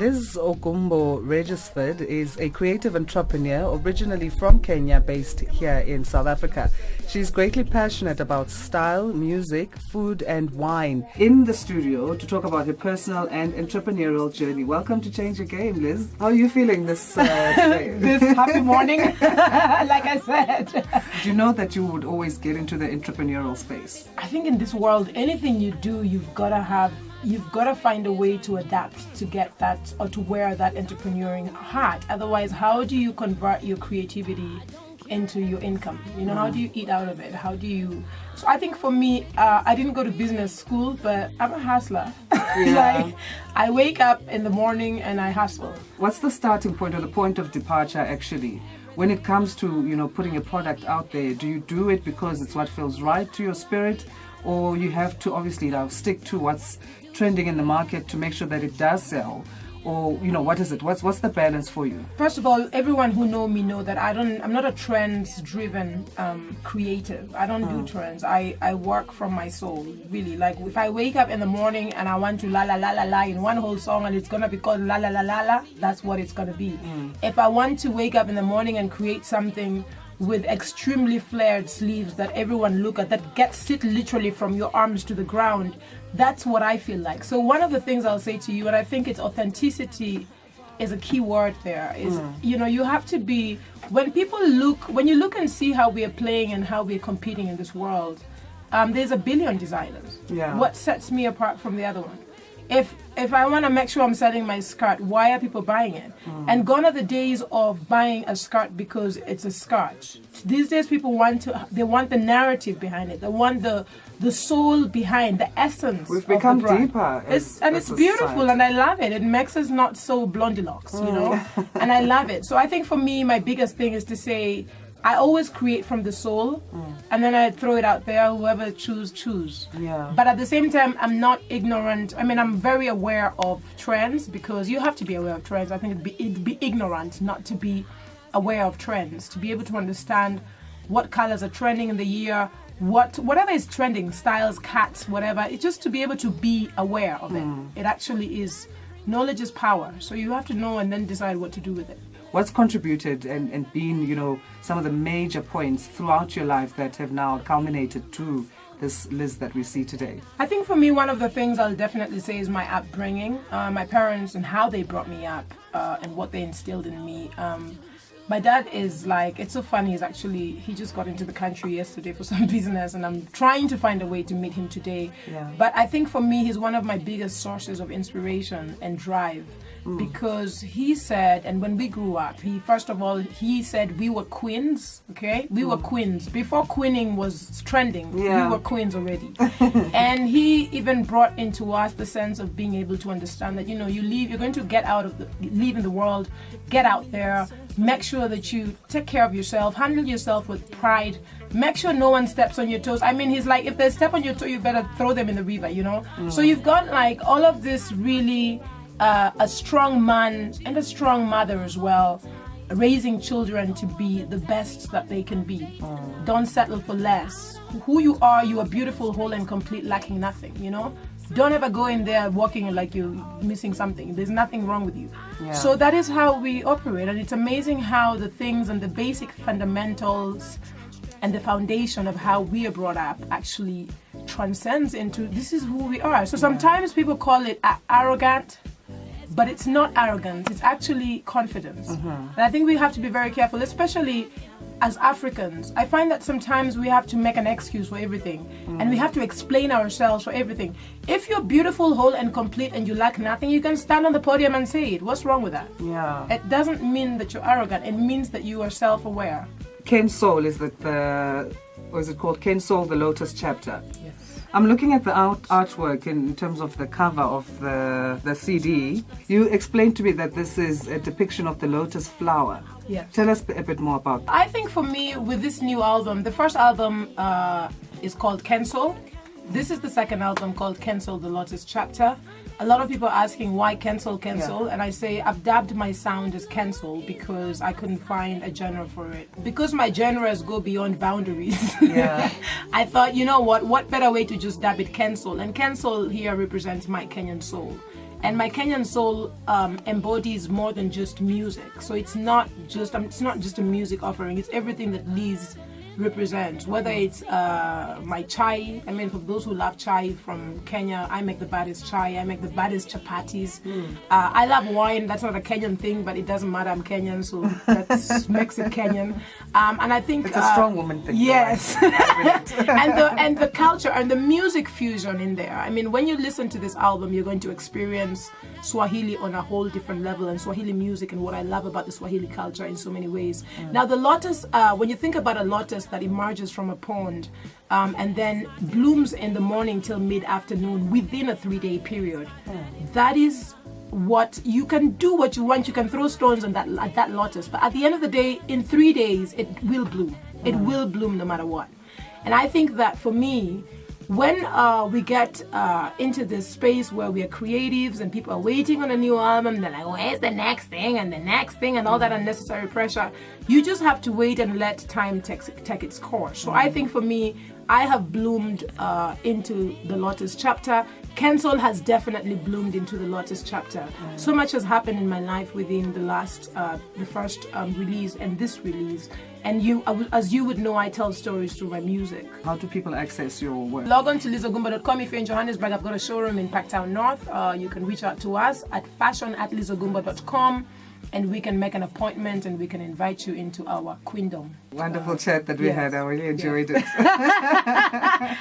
Liz Ogumbo Regisford is a creative entrepreneur originally from Kenya, based here in South Africa. She's greatly passionate about style, music, food and wine. In the studio to talk about her personal and entrepreneurial journey. Welcome to Change Your Game, Liz. How are you feeling this today? This happy morning, like I said. Do you know that you would always get into the entrepreneurial space? I think in this world, anything you do, you've got to find a way to adapt to get that or to wear that entrepreneuring hat. Otherwise, how do you convert your creativity into your income? You know, how do you eat out of it? How do you... So I think for me, I didn't go to business school, but I'm a hustler. Yeah. Like, I wake up in the morning and I hustle. What's the starting point or the point of departure actually? When it comes to, you know, putting a product out there, do you do it because it's what feels right to your spirit? Or you have to obviously now stick to what's trending in the market to make sure that it does sell? Or, you know, what is it? What's the balance for you? First of all, everyone who know me know that I'm not a trends-driven creative. I don't do trends. I work from my soul, really. Like, if I wake up in the morning and I want to la la la la la in one whole song and it's gonna be called la la la la la, that's what it's gonna be. If I want to wake up in the morning and create something with extremely flared sleeves that everyone look at, that gets it literally from your arms to the ground, that's what I feel like. So one of the things I'll say to you, and I think it's authenticity is a key word there, is, you know, you have to be, when you look and see how we are playing and how we're competing in this world, there's a billion designers. Yeah. What sets me apart from the other one? If I want to make sure I'm selling my skirt, why are people buying it? And gone are the days of buying a skirt because it's a skirt. These days people want the narrative behind it. They want the soul behind, the essence. We've become of the brand. deeper. It's beautiful and I love it. It makes us not so blondilocks, you know? And I love it. So I think for me, my biggest thing is to say, I always create from the soul, and then I throw it out there. Whoever choose. Yeah. But at the same time, I'm not ignorant. I mean, I'm very aware of trends because you have to be aware of trends. I think it'd be ignorant not to be aware of trends, to be able to understand what colors are trending in the year, whatever is trending, styles, cats, whatever. It's just to be able to be aware of it. It actually is. Knowledge is power. So you have to know and then decide what to do with it. What's contributed and been, you know, some of the major points throughout your life that have now culminated to this Liz that we see today? I think for me, one of the things I'll definitely say is my upbringing, my parents and how they brought me up and what they instilled in me. My dad is like, it's so funny, he just got into the country yesterday for some business and I'm trying to find a way to meet him today. Yeah. But I think for me, he's one of my biggest sources of inspiration and drive. Because he said, and when we grew up, he said we were queens, okay? We were queens. Before queening was trending, we were queens already. And he even brought into us the sense of being able to understand that, you know, you're going to leave in the world, get out there, make sure that you take care of yourself, handle yourself with pride, make sure no one steps on your toes. I mean, he's like, if they step on your toe, you better throw them in the river, you know? So you've got like all of this really... a strong man and a strong mother as well, raising children to be the best that they can be. Don't settle for less. Who you are beautiful, whole and complete, lacking nothing, you know? Don't ever go in there walking like you're missing something. There's nothing wrong with you. Yeah. So that is how we operate, and it's amazing how the things and the basic fundamentals and the foundation of how we are brought up actually transcends into this is who we are. So sometimes people call it arrogant, but it's not arrogance, it's actually confidence. And I think we have to be very careful, especially as Africans. I find that sometimes we have to make an excuse for everything, and we have to explain ourselves for everything. If you're beautiful, whole and complete and you lack nothing, you can stand on the podium and say it. What's wrong with that? Yeah. It doesn't mean that you're arrogant, it means that you are self-aware. KenSoul, or is it called KenSoul The Lotus Chapter? Yes. I'm looking at the artwork in terms of the cover of the CD. You explained to me that this is a depiction of the lotus flower. Yeah. Tell us a bit more about that. I think for me, with this new album, the first album is called KenSoul. This is the second album called KenSoul The Lotus Chapter. A lot of people are asking why KenSoul, and I say I've dubbed my sound as KenSoul because I couldn't find a genre for it. Because my genres go beyond boundaries. Yeah. I thought, you know what better way to just dub it KenSoul, and KenSoul here represents my Kenyan soul. And my Kenyan soul embodies more than just music. So it's not just a music offering. It's everything that Liz represents, whether it's my chai. I mean, for those who love chai from Kenya, I make the baddest chai. I make the baddest chapatis. I love wine. That's not a Kenyan thing, but it doesn't matter. I'm Kenyan, so that makes it Kenyan. And I think it's a strong woman thing. Yes. and the culture and the music fusion in there. I mean, when you listen to this album, you're going to experience Swahili on a whole different level, and Swahili music, and what I love about the Swahili culture in so many ways. Now, the lotus, when you think about a lotus that emerges from a pond and then blooms in the morning till mid-afternoon within a 3-day period, that is what you can do. What you want, you can throw stones on that lotus, but at the end of the day, in 3 days, it will bloom. It will bloom no matter what. And I think that for me, when we get into this space where we are creatives and people are waiting on a new album, they're like, where's the next thing and the next thing and all that unnecessary pressure, you just have to wait and let time take its course. So I think for me, I have bloomed into the Lotus Chapter. KenSoul has definitely bloomed into the Lotus Chapter. So much has happened in my life within the first release and this release. And as you would know, I tell stories through my music. How do people access your work? Log on to lizogumbo.com. If you're in Johannesburg, I've got a showroom in Parktown North. You can reach out to us at fashion@lizogumbo.com. And we can make an appointment and we can invite you into our queendom. Wonderful chat that we had. I really enjoyed it.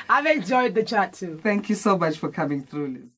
I've enjoyed the chat too. Thank you so much for coming through, Liz.